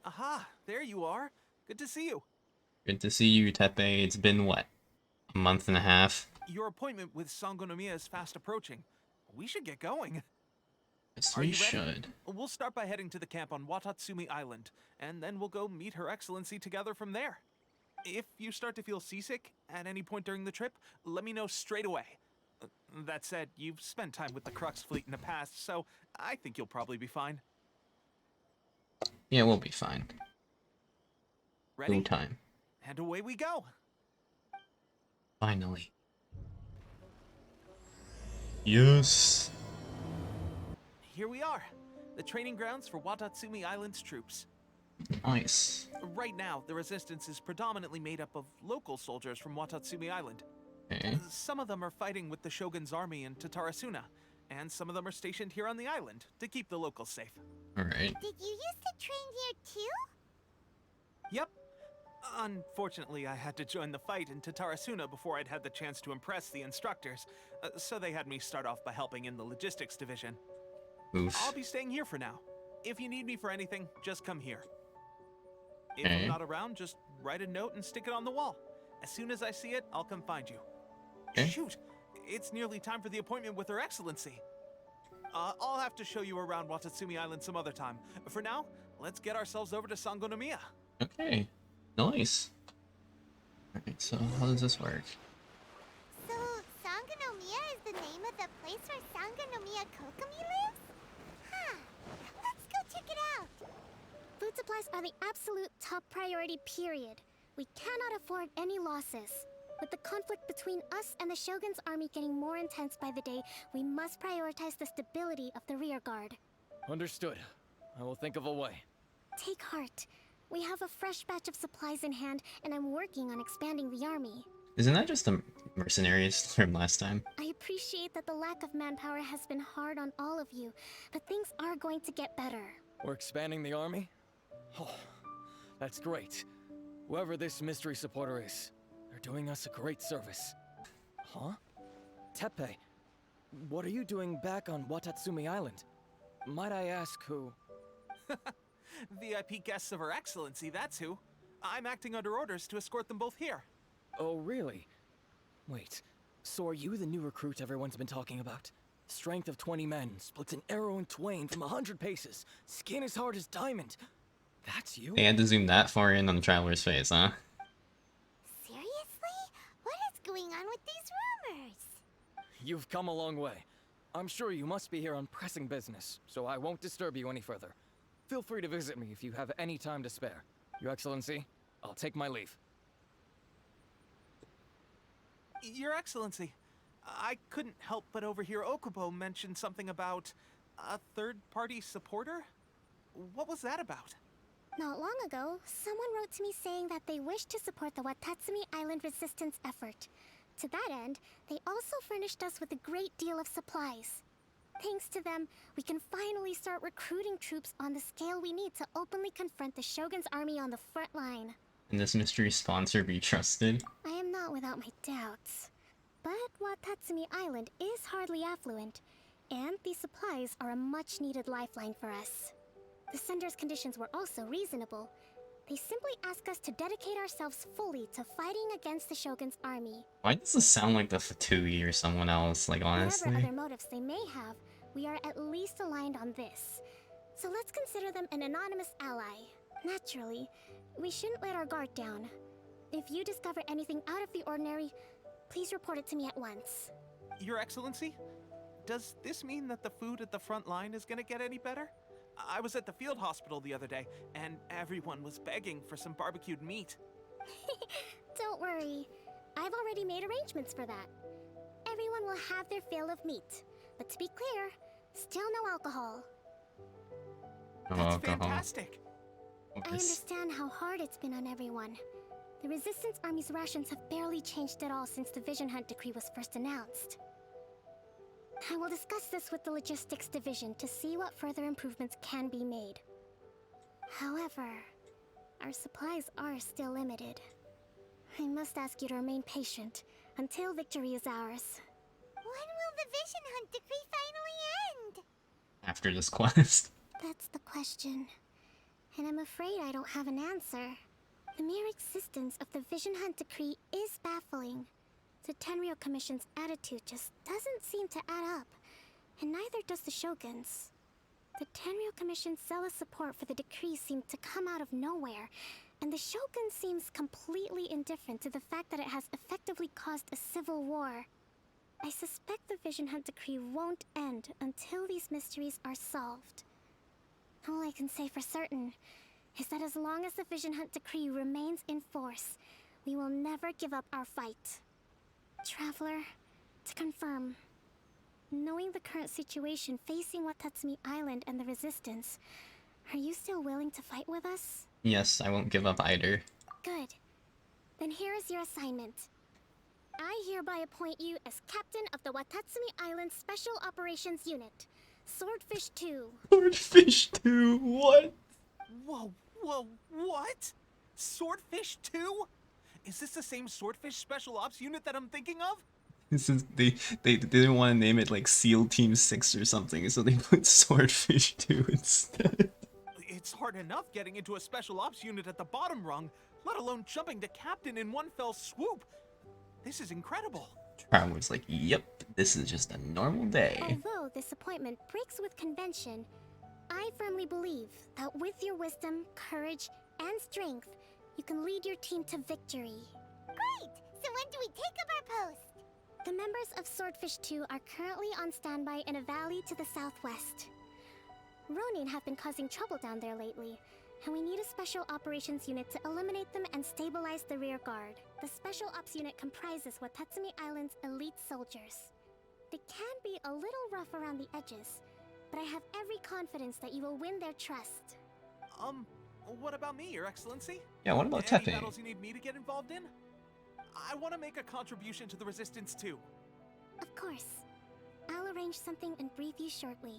Aha, there you are. Good to see you. Good to see you, Tepe. It's been, what, a month and a half? Your appointment with Sangonomiya is fast approaching. We should get going. Yes, Are we you ready? should. We'll start by heading to the camp on Watatsumi Island, and then we'll go meet Her Excellency together from there. If you start to feel seasick at any point during the trip, let me know straight away. That said, you've spent time with the Crux fleet in the past, so I think you'll probably be fine. Yeah, we'll be fine. Ready? No time. And away we go! Finally. Yes. Here we are, the training grounds for Watatsumi Island's troops. Nice. Right now, the resistance is predominantly made up of local soldiers from Watatsumi Island. Okay. Some of them are fighting with the Shogun's army in Tatarasuna, and some of them are stationed here on the island to keep the locals safe. Alright. Did you used to train here too? Yep. Unfortunately, I had to join the fight in Tatarasuna before I'd had the chance to impress the instructors, so they had me start off by helping in the logistics division. Oof. I'll be staying here for now. If you need me for anything, just come here. If Okay. I'm not around, just write a note and stick it on the wall. As soon as I see it, I'll come find you. Okay. Shoot! It's nearly time for the appointment with Her Excellency. I'll have to show you around Watatsumi Island some other time. For now, let's get ourselves over to Sangonomiya. Okay. Nice. Alright, so how does this work? So, Sangonomiya is the name of the place where Sangonomiya Kokomi lives? Huh. Let's go check it out. Food supplies are the absolute top priority, period. We cannot afford any losses. With the conflict between us and the Shogun's army getting more intense by the day, we must prioritize the stability of the rear guard. Understood. I will think of a way. Take heart. We have a fresh batch of supplies in hand, and I'm working on expanding the army. Isn't that just the mercenaries from last time? I appreciate that the lack of manpower has been hard on all of you, but things are going to get better. We're expanding the army? Oh, that's great. Whoever this mystery supporter is, they're doing us a great service. Huh? Tepe, what are you doing back on Watatsumi Island? Might I ask who? VIP guests of Her Excellency, that's who. I'm acting under orders to escort them both here. Oh, really? Wait, so are you the new recruit everyone's been talking about? Strength of 20 men, splits an arrow in twain from 100 paces, skin as hard as diamond. That's you? They had to zoom that far in on the traveler's face, huh? Seriously? What is going on with these rumors? You've come a long way. I'm sure you must be here on pressing business, so I won't disturb you any further. Feel free to visit me if you have any time to spare. Your Excellency, I'll take my leave. Your Excellency, I couldn't help but overhear Okubo mention something about a third-party supporter? What was that about? Not long ago, someone wrote to me saying that they wish to support the Watatsumi Island resistance effort. To that end, they also furnished us with a great deal of supplies. Thanks to them, we can finally start recruiting troops on the scale we need to openly confront the Shogun's army on the front line. Can this mystery sponsor be trusted? I am not without my doubts. But Watatsumi Island is hardly affluent, and these supplies are a much-needed lifeline for us. The sender's conditions were also reasonable. They simply ask us to dedicate ourselves fully to fighting against the Shogun's army. Why does this sound like the Fatui or someone else, like honestly? Whatever other motives they may have, we are at least aligned on this. So let's consider them an anonymous ally. Naturally, we shouldn't let our guard down. If you discover anything out of the ordinary, please report it to me at once. Your Excellency, does this mean that the food at the front line is gonna get any better? I was at the field hospital the other day, and everyone was begging for some barbecued meat. Don't worry. I've already made arrangements for that. Everyone will have their fill of meat. But to be clear, still no alcohol. No That's alcohol. fantastic! I understand how hard it's been on everyone. The Resistance Army's rations have barely changed at all since the Vision Hunt decree was first announced. I will discuss this with the Logistics Division to see what further improvements can be made. However, our supplies are still limited. I must ask you to remain patient until victory is ours. When will the Vision Hunt decree finally end? After this quest. That's the question. and I'm afraid I don't have an answer. The mere existence of the Vision Hunt Decree is baffling. The Tenryou Commission's attitude just doesn't seem to add up, and neither does the Shogun's. The Tenryou Commission's zealous support for the decree seemed to come out of nowhere, and the Shogun seems completely indifferent to the fact that it has effectively caused a civil war. I suspect the Vision Hunt Decree won't end until these mysteries are solved. All I can say for certain is that as long as the Vision Hunt Decree remains in force, we will never give up our fight. Traveler, to confirm, knowing the current situation facing Watatsumi Island and the Resistance, are you still willing to fight with us? Yes, I won't give up either. Good. Then here is your assignment. I hereby appoint you as captain of the Watatsumi Island Special Operations Unit, Swordfish 2. Swordfish 2, what? Whoa, what? Swordfish 2? Is this the same Swordfish Special Ops unit that I'm thinking of? Since they didn't want to name it like SEAL Team 6 or something, so they put Swordfish 2 instead. It's hard enough getting into a Special Ops unit at the bottom rung, let alone jumping to captain in one fell swoop. This is incredible. Traveler's like, yep, this is just a normal day. Although this appointment breaks with convention, I firmly believe that with your wisdom, courage, and strength, you can lead your team to victory. Great! So when do we take up our post? The members of Swordfish 2 are currently on standby in a valley to the southwest. Ronin have been causing trouble down there lately, and we need a special operations unit to eliminate them and stabilize the rear guard. The special ops unit comprises Watatsumi Island's elite soldiers. They can be a little rough around the edges, but I have every confidence that you will win their trust. What about me, Your Excellency? Yeah, what about Any Tepe? battles you need me to get involved in? I want to make a contribution to the Resistance too. Of course. I'll arrange something and brief you shortly.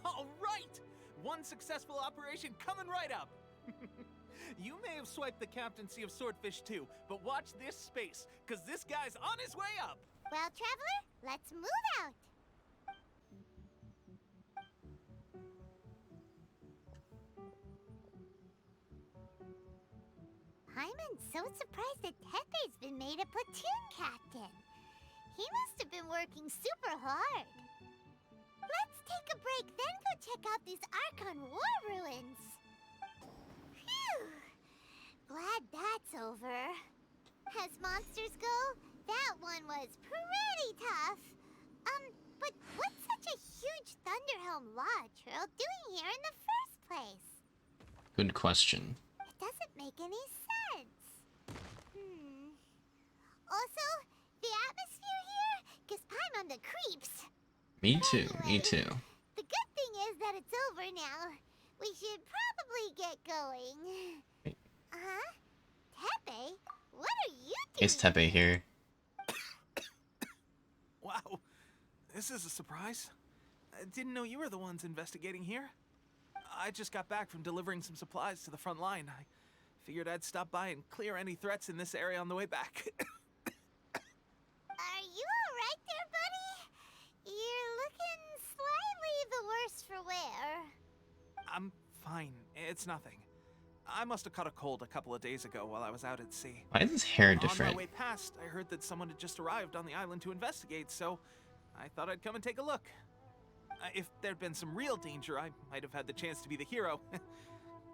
All right! One successful operation coming right up! You may have swiped the captaincy of Swordfish 2, but watch this space, because this guy's on his way up! Well, Traveler, let's move out. I'm so surprised that Tepe's been made a platoon captain. He must have been working super hard. Let's take a break, then go check out these Archon War ruins. Phew! Glad that's over. As monsters go, that one was pretty tough. But what's such a huge Thunderhelm Lodge Earl doing here in the first place? Good question. It doesn't make any sense. Also, the atmosphere here gives Paimon on the creeps. Me too, me too. The good thing is that it's over now. We should probably get going. Wait. Tepe? What are you doing? Is Tepe here? Wow, this is a surprise. I didn't know you were the ones investigating here. I just got back from delivering some supplies to the front line. I figured I'd stop by and clear any threats in this area on the way back. Are you alright there, buddy? You're looking slightly the worse for wear. I'm fine. It's nothing. I must have caught a cold a couple of days ago while I was out at sea. Why is his hair On different? my way past, I heard that someone had just arrived on the island to investigate, so I thought I'd come and take a look. If there'd been some real danger, I might have had the chance to be the hero.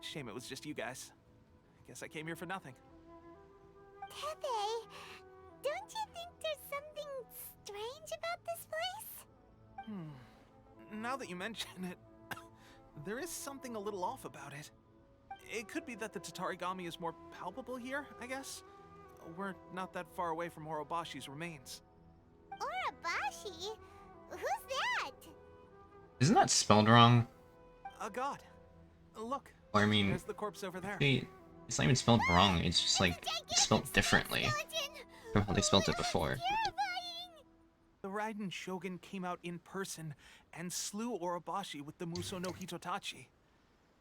Shame it was just you guys. Guess I came here for nothing. Tepe, don't you think there's something strange about this place? Now that you mention it, there is something a little off about it. It could be that the Tatarigami is more palpable here, I guess. We're not that far away from Orobashi's remains. Orobashi? Who's that? Isn't that spelled wrong? A god. Look, Or I mean, there's the corpse over there. it's not even spelled wrong, it's just like spelled differently from how they spelled it before. The Raiden Shogun came out in person and slew Orobashi with the Muso no Hitotachi.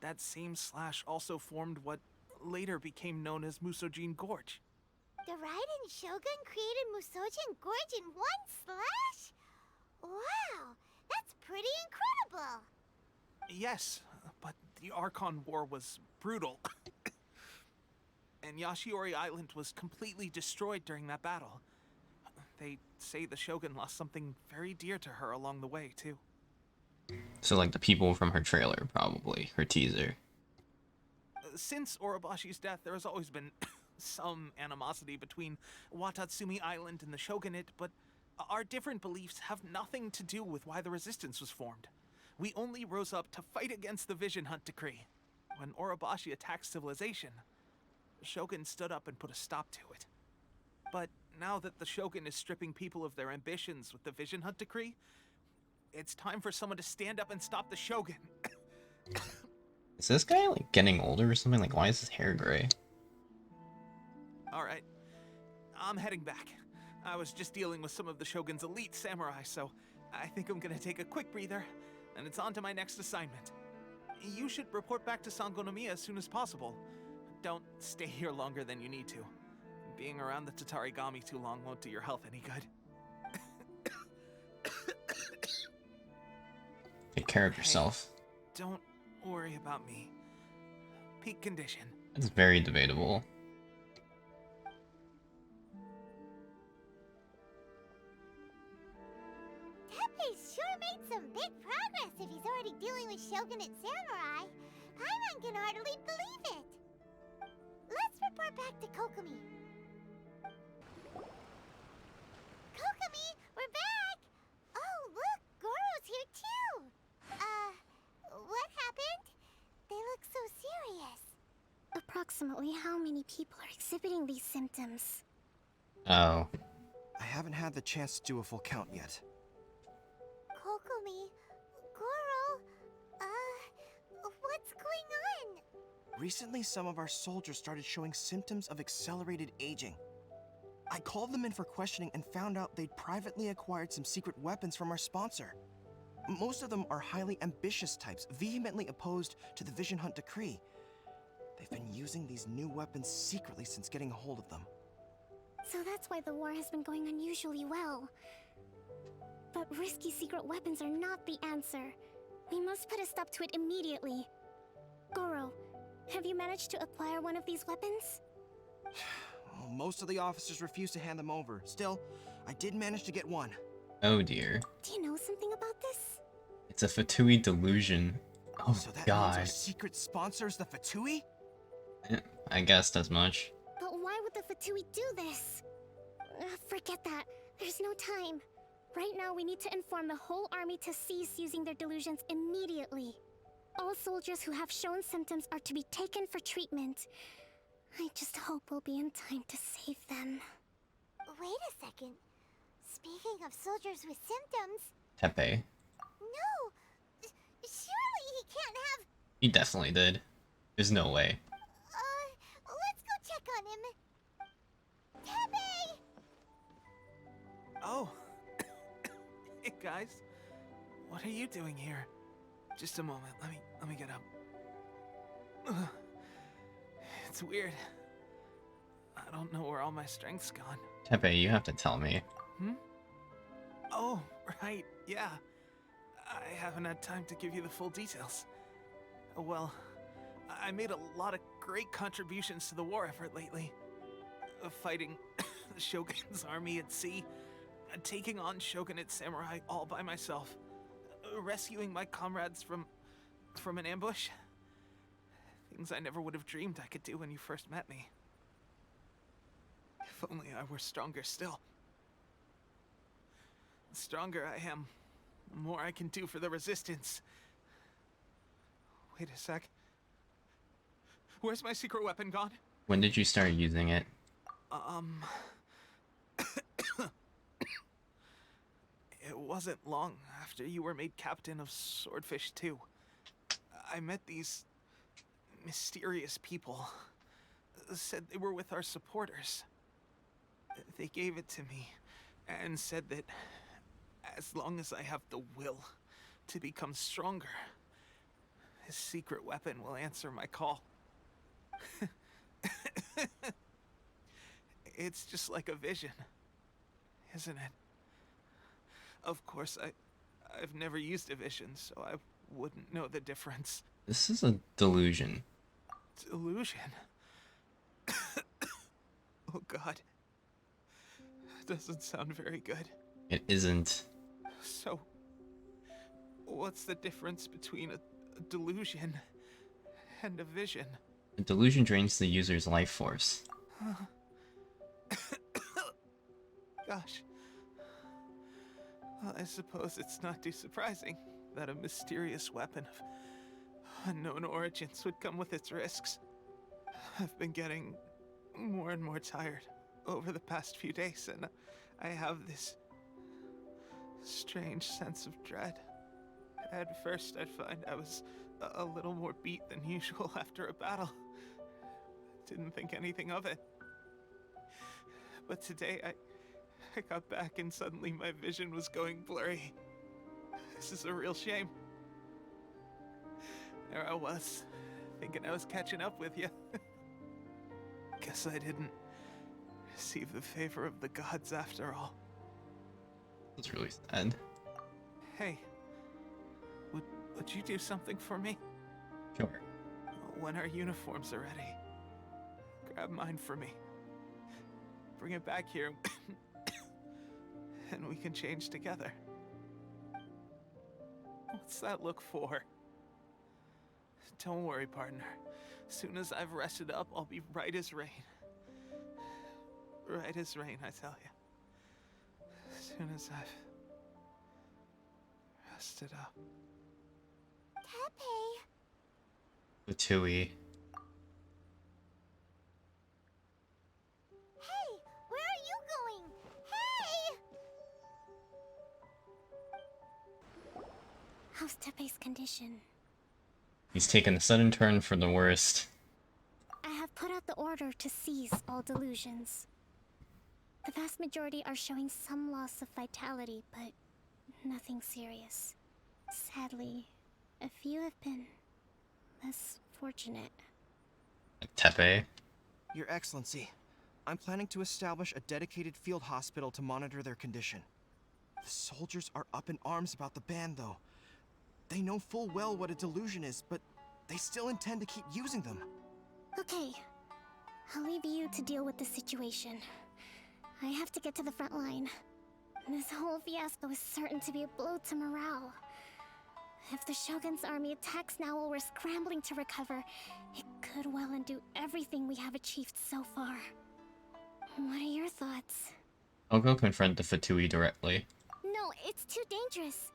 That same slash also formed what later became known as Musojin Gorge. The Raiden Shogun created Musojin Gorge in one slash? Wow, that's pretty incredible. Yes, but the Archon War was brutal. And Yashiori Island was completely destroyed during that battle. They say the Shogun lost something very dear to her along the way, too. So like the people from her trailer, probably her teaser. Since Orobashi's death, there has always been some animosity between Watatsumi Island and the Shogunate, but our different beliefs have nothing to do with why the resistance was formed. We only rose up to fight against the Vision Hunt Decree. When Orobashi attacked civilization, the Shogun stood up and put a stop to it. But now that the Shogun is stripping people of their ambitions with the Vision Hunt Decree, it's time for someone to stand up and stop the Shogun. Is this guy like getting older or something? Like, why is his hair gray? Alright, I'm heading back. I was just dealing with some of the Shogun's elite samurai, so I think I'm gonna take a quick breather, and it's on to my next assignment. You should report back to Sangonomiya as soon as possible. Don't stay here longer than you need to. Being around the Tatarigami too long won't do your health any good. Take care of yourself. Don't worry about me. Peak condition. That's very debatable. Teppei's sure made some big progress if he's already dealing with Shogunate samurai. Paimon can hardly believe it. Let's report back to Kokomi. Kokomi, we're back! Oh, look, Goro's here too! What happened? They look so serious. Approximately how many people are exhibiting these symptoms? Oh. I haven't had the chance to do a full count yet. Kokomi, Goro, what's going on? Recently, some of our soldiers started showing symptoms of accelerated aging. I called them in for questioning and found out they'd privately acquired some secret weapons from our sponsor. Most of them are highly ambitious types, vehemently opposed to the Vision Hunt Decree. They've been using these new weapons secretly since getting a hold of them. So that's why the war has been going unusually well. But risky secret weapons are not the answer. We must put a stop to it immediately. Goro, have you managed to acquire one of these weapons? Well, most of the officers refused to hand them over. Still, I did manage to get one. Oh dear. Do you know something about this? It's a Fatui delusion. Oh So that means god. our secret sponsor is the Fatui? I guessed as much. But why would the Fatui do this? Forget that. There's no time. Right now, we need to inform the whole army to cease using their delusions immediately. All soldiers who have shown symptoms are to be taken for treatment. I just hope we'll be in time to save them. Wait a second. Speaking of soldiers with symptoms, Teppei. no! Surely he can't have... He definitely did. There's no way. Let's go check on him. Teppei! Oh. Hey guys. What are you doing here? Just a moment. Let me get up. Ugh. It's weird. I don't know where all my strength's gone. Teppei, you have to tell me. Oh, right. Yeah. I haven't had time to give you the full details. Well, I made a lot of great contributions to the war effort lately. Fighting the Shogun's army at sea, taking on Shogunate samurai all by myself, rescuing my comrades from an ambush. Things I never would have dreamed I could do when you first met me. If only I were stronger still. The stronger I am, the more I can do for the resistance. Wait a sec. Where's my secret weapon gone? When did you start using it? It wasn't long after you were made captain of Swordfish 2. I met these mysterious people. Said they were with our supporters. They gave it to me and said that as long as I have the will to become stronger, his secret weapon will answer my call. It's just like a vision, isn't it? Of course, I've never used a vision, so I wouldn't know the difference. This is a delusion. Delusion? Oh god. Doesn't sound very good. It isn't. So, what's the difference between a delusion and a vision? A delusion drains the user's life force. Gosh. Well, I suppose it's not too surprising that a mysterious weapon of unknown origins would come with its risks. I've been getting more and more tired over the past few days, and I have this strange sense of dread. At first, I'd find I was a little more beat than usual after a battle. Didn't think anything of it. But today, I got back and suddenly my vision was going blurry. This is a real shame. There I was, thinking I was catching up with you. Guess I didn't receive the favor of the gods after all. That's really sad. Hey, would you do something for me? Sure. When our uniforms are ready, grab mine for me. Bring it back here, and we can change together. What's that look for? Don't worry, partner. As soon as I've rested up, I'll be right as rain. Right as rain, I tell you. As soon as I've rested up. Tepe! The Tui. Hey! Where are you going? Hey! How's Tepe's condition? He's taken a sudden turn for the worst. I have put out the order to seize all delusions. The vast majority are showing some loss of vitality, but nothing serious. Sadly, a few have been less fortunate. Like Tepe. Your Excellency, I'm planning to establish a dedicated field hospital to monitor their condition. The soldiers are up in arms about the ban, though. They know full well what a delusion is, but they still intend to keep using them. Okay, I'll leave you to deal with the situation. I have to get to the front line. This whole fiasco is certain to be a blow to morale. If the Shogun's army attacks now while we're scrambling to recover, it could well undo everything we have achieved so far. What are your thoughts? I'll go confront the Fatui directly. No, it's too dangerous.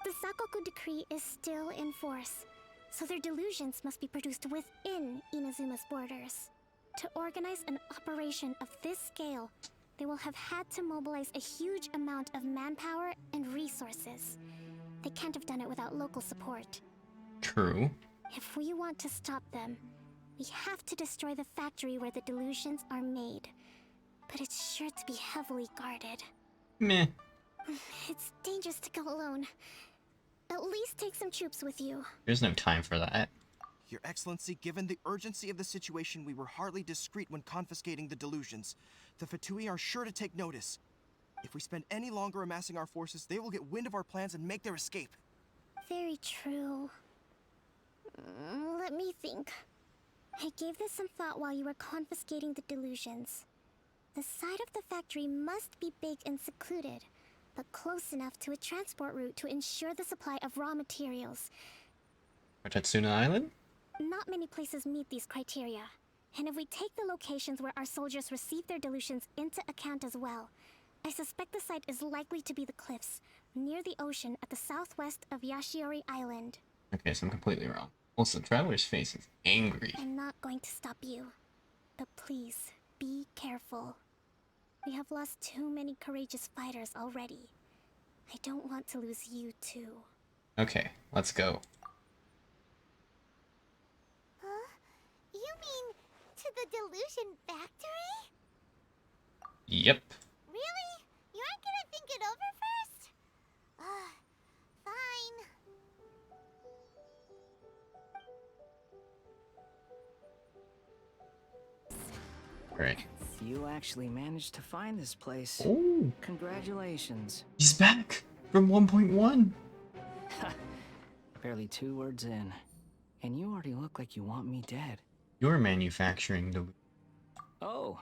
The Sakoku decree is still in force, so their delusions must be produced within Inazuma's borders. To organize an operation of this scale, they will have had to mobilize a huge amount of manpower and resources. They can't have done it without local support. True. If we want to stop them, we have to destroy the factory where the delusions are made. But it's sure to be heavily guarded. Meh. It's dangerous to go alone. At least take some troops with you. There's no time for that. Your Excellency, given the urgency of the situation, we were hardly discreet when confiscating the delusions. The Fatui are sure to take notice. If we spend any longer amassing our forces, they will get wind of our plans and make their escape. Very true. Let me think. I gave this some thought while you were confiscating the delusions. The side of the factory must be big and secluded, but close enough to a transport route to ensure the supply of raw materials. Tatsuna Island? Not many places meet these criteria. And if we take the locations where our soldiers receive their delusions into account as well, I suspect the site is likely to be the cliffs, near the ocean at the southwest of Yashiori Island. Okay, so I'm completely wrong. Also, Traveler's face is angry. I'm not going to stop you. But please, be careful. We have lost too many courageous fighters already. I don't want to lose you too. Okay, let's go. Huh? You mean to the delusion factory? Yep. Really? You aren't gonna think it over first? Fine. Alright. You actually managed to find this place. Oh, Congratulations. he's back from 1.1. Barely 2 words in. And you already look like you want me dead. You're manufacturing the. Oh,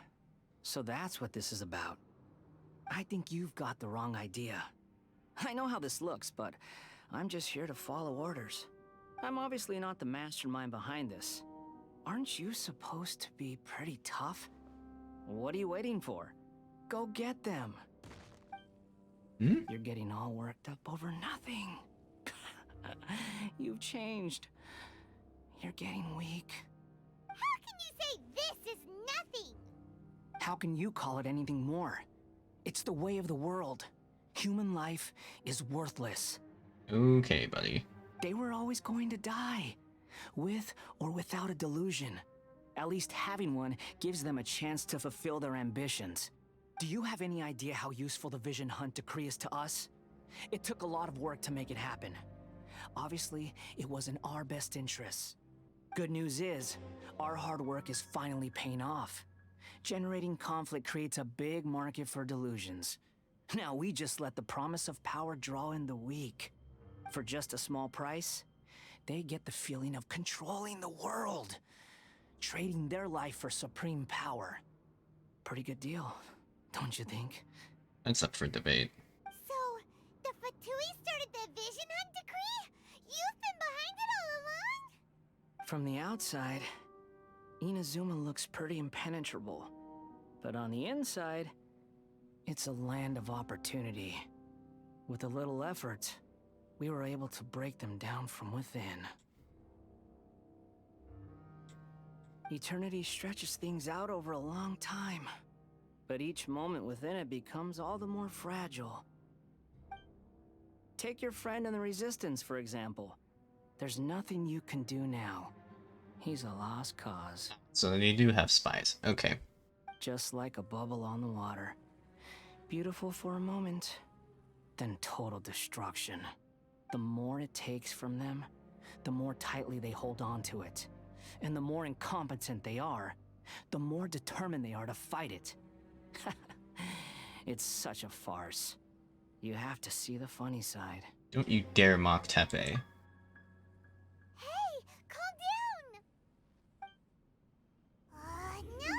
so that's what this is about. I think you've got the wrong idea. I know how this looks, but I'm just here to follow orders. I'm obviously not the mastermind behind this. Aren't you supposed to be pretty tough? What are you waiting for? Go get them. Hmm? You're getting all worked up over nothing. You've changed. You're getting weak. How can you say this is nothing? How can you call it anything more? It's the way of the world. Human life is worthless. Okay, buddy. They were always going to die, with or without a delusion. At least having one gives them a chance to fulfill their ambitions. Do you have any idea how useful the Vision Hunt decree is to us? It took a lot of work to make it happen. Obviously, it was in our best interests. Good news is, our hard work is finally paying off. Generating conflict creates a big market for delusions. Now we just let the promise of power draw in the weak. For just a small price, they get the feeling of controlling the world, trading their life for supreme power. Pretty good deal, don't you think? That's up for debate. So, the Fatui started the Vision Hunt decree? You've been behind it all along? From the outside, Inazuma looks pretty impenetrable. But on the inside, it's a land of opportunity. With a little effort, we were able to break them down from within. Eternity stretches things out over a long time, but each moment within it becomes all the more fragile. Take your friend in the Resistance, for example. There's nothing you can do now. He's a lost cause. So they do have spies. Okay. Just like a bubble on the water. Beautiful for a moment, then total destruction. The more it takes from them, the more tightly they hold on to it. And the more incompetent they are, the more determined they are to fight it. It's such a farce. You have to see the funny side. Don't you dare mock Tepe. Hey, calm down! No!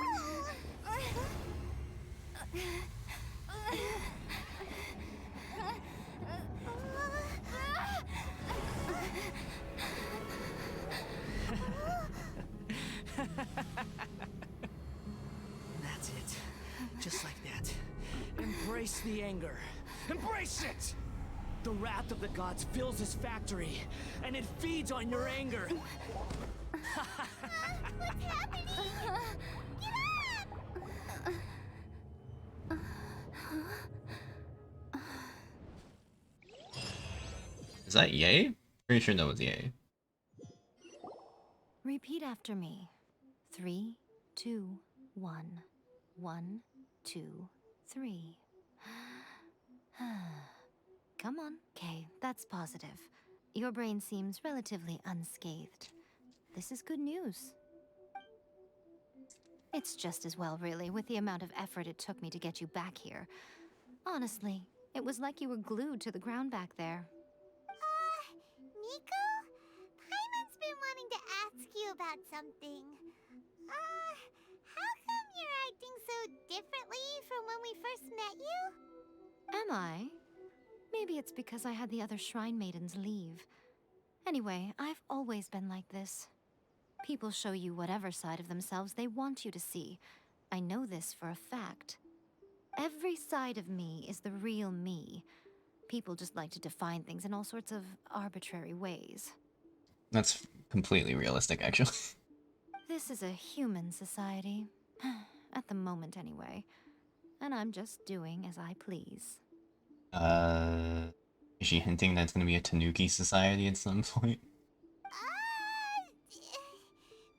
That's it. Just like that. Embrace the anger. Embrace it! The wrath of the gods fills this factory, and it feeds on your anger. What's happening? Get up! Is that Ye? Pretty sure that was Ye. Repeat after me. 3, 2, 1. 1, 2, 3. Come on. Okay, that's positive. Your brain seems relatively unscathed. This is good news. It's just as well, really, with the amount of effort it took me to get you back here. Honestly, it was like you were glued to the ground back there. Nico? Paimon's been wanting to ask you about something. How come you're acting so differently from when we first met you? Am I? Maybe it's because I had the other Shrine Maidens leave. Anyway, I've always been like this. People show you whatever side of themselves they want you to see. I know this for a fact. Every side of me is the real me. People just like to define things in all sorts of arbitrary ways. That's completely realistic, actually. This is a human society. At the moment, anyway. And I'm just doing as I please. Is she hinting that it's gonna be a Tanuki society at some point?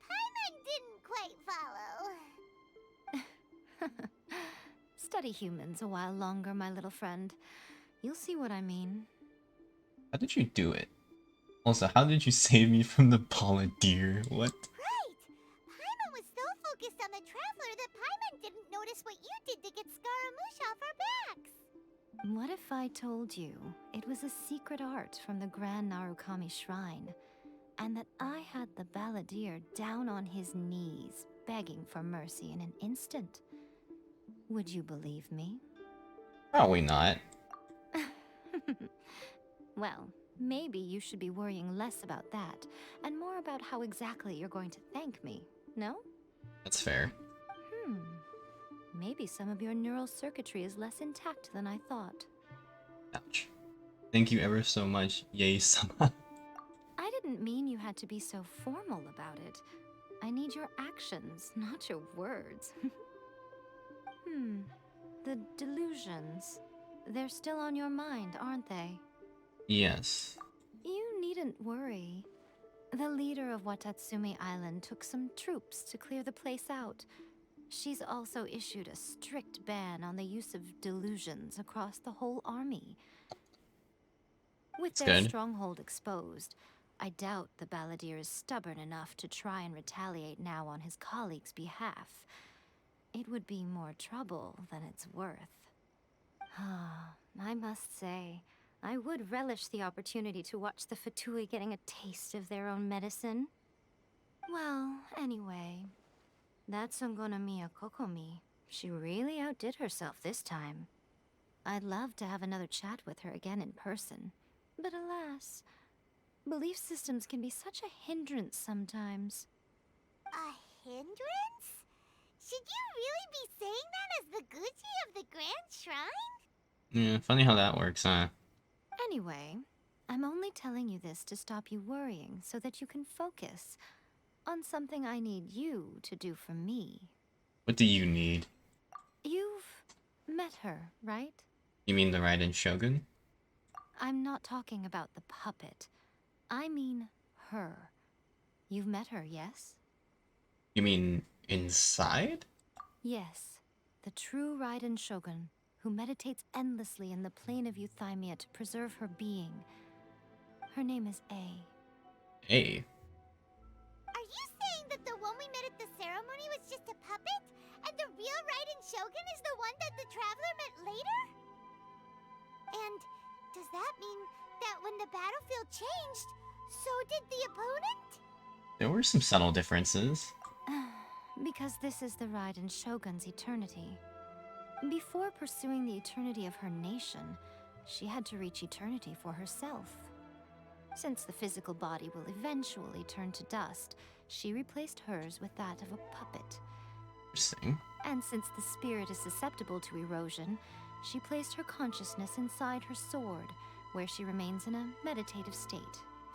Paimon didn't quite follow. Study humans a while longer, my little friend. You'll see what I mean. How did you do it? Also, how did you save me from the ball of deer? What? Right! Paimon was so focused on the Traveler that Paimon didn't notice what you did to get Scaramouche off our backs. What if I told you it was a secret art from the Grand Narukami Shrine? and that I had the balladeer down on his knees, begging for mercy in an instant. Would you believe me? Probably not. Well, maybe you should be worrying less about that, and more about how exactly you're going to thank me, no? That's fair. Maybe some of your neural circuitry is less intact than I thought. Ouch. Thank you ever so much, Yay-sama. I didn't mean you had to be so formal about it. I need your actions, not your words. The delusions. They're still on your mind, aren't they? Yes. You needn't worry. The leader of Watatsumi Island took some troops to clear the place out. She's also issued a strict ban on the use of delusions across the whole army. With That's their good. stronghold exposed, I doubt the balladeer is stubborn enough to try and retaliate now on his colleague's behalf. It would be more trouble than it's worth. I must say, I would relish the opportunity to watch the Fatui getting a taste of their own medicine. Well, anyway, that's Ungonomiya Kokomi. She really outdid herself this time. I'd love to have another chat with her again in person. But alas, belief systems can be such a hindrance sometimes. A hindrance? Should you really be saying that as the Gucci of the Grand Shrine? Yeah, funny how that works, huh? Anyway, I'm only telling you this to stop you worrying so that you can focus on something I need you to do for me. What do you need? You've met her, right? You mean the Raiden Shogun? I'm not talking about the puppet. I mean her. You've met her, yes? You mean inside? Yes, the true Raiden Shogun, who meditates endlessly in the plane of Euthymia to preserve her being. Her name is A. Hey. Are you saying that the one we met at the ceremony was just a puppet? And the real Raiden Shogun is the one that the Traveler met later? And does that mean that when the battlefield changed, so did the opponent? There were some subtle differences. Because this is the Raiden Shogun's eternity. Before pursuing the eternity of her nation, she had to reach eternity for herself. Since the physical body will eventually turn to dust, she replaced hers with that of a puppet. Interesting. And since the spirit is susceptible to erosion, she placed her consciousness inside her sword, where she remains in a meditative state,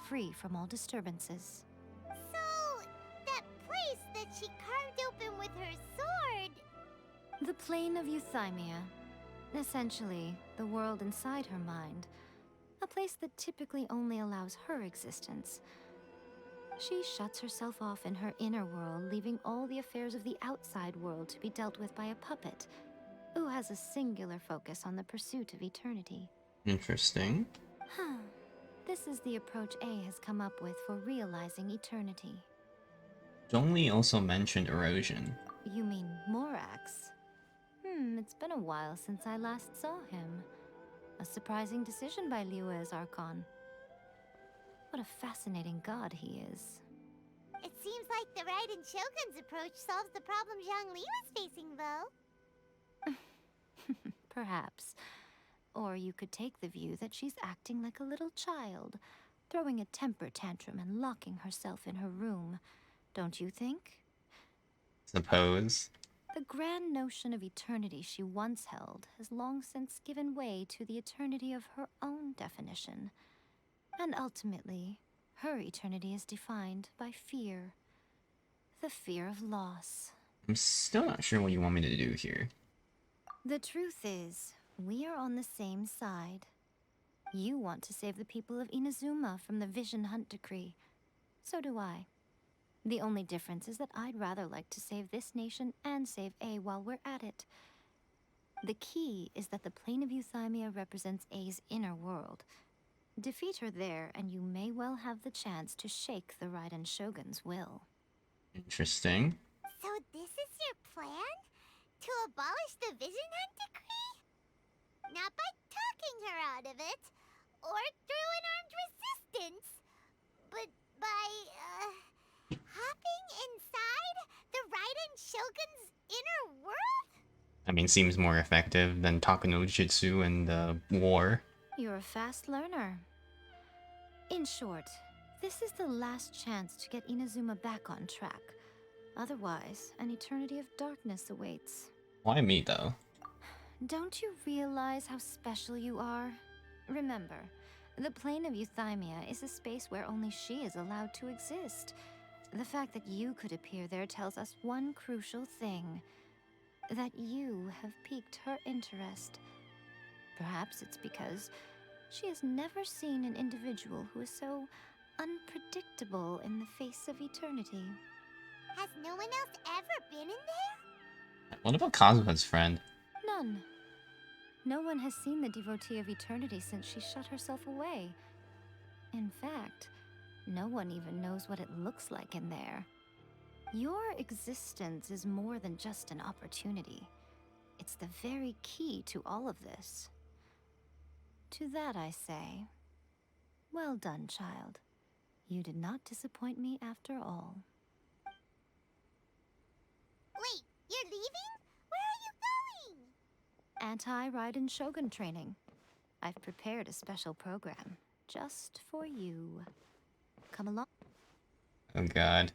free from all disturbances. So, that place that she carved open with her sword... The plane of Euthymia. Essentially, the world inside her mind. A place that typically only allows her existence. She shuts herself off in her inner world, leaving all the affairs of the outside world to be dealt with by a puppet, who has a singular focus on the pursuit of eternity. Interesting. This is the approach A has come up with for realizing eternity. Zhongli also mentioned erosion. You mean Morax? It's been a while since I last saw him. A surprising decision by Liyue's Archon. What a fascinating god he is. It seems like the Raiden Shogun's approach solves the problem Zhongli was facing, though. Perhaps. Or you could take the view that she's acting like a little child, throwing a temper tantrum and locking herself in her room. Don't you think? Suppose. The grand notion of eternity she once held has long since given way to the eternity of her own definition. And ultimately, her eternity is defined by fear. The fear of loss. I'm still not sure what you want me to do here. The truth is, we are on the same side. You want to save the people of Inazuma from the Vision Hunt decree. So do I. The only difference is that I'd rather like to save this nation and save A while we're at it. The key is that the plane of Euthymia represents A's inner world. Defeat her there, and you may well have the chance to shake the Raiden Shogun's will. Interesting. So this is your plan? To abolish the Vision Hunt decree? Not by talking her out of it, or through an armed resistance, but by I mean, seems more effective than Takano Jutsu and War. You're a fast learner. In short, this is the last chance to get Inazuma back on track. Otherwise, an eternity of darkness awaits. Why me, though? Don't you realize how special you are? Remember, the plane of Euthymia is a space where only she is allowed to exist. The fact that you could appear there tells us one crucial thing. That you have piqued her interest. Perhaps it's because she has never seen an individual who is so unpredictable in the face of eternity. Has no one else ever been in there? What about Kazuha's friend? None. No one has seen the devotee of eternity since she shut herself away. In fact, no one even knows what it looks like in there. Your existence is more than just an opportunity. It's the very key to all of this. To that I say, well done, child. You did not disappoint me after all. Wait, you're leaving? Where are you going? Anti-Raiden Shogun training. I've prepared a special program just for you. Come along. Oh god.